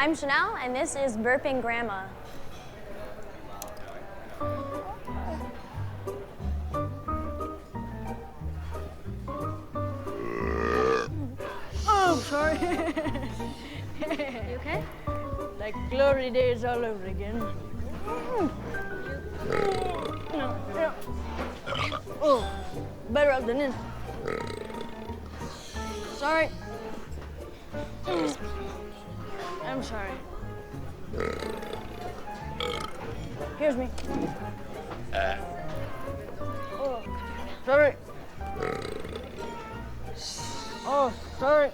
I'm Chanel, and this is Burping Grandma. Oh, sorry. You okay? Like glory days all over again. No, yeah. Oh, better up than this. Sorry. I'm sorry. Here's me. Oh, sorry. Oh, sorry.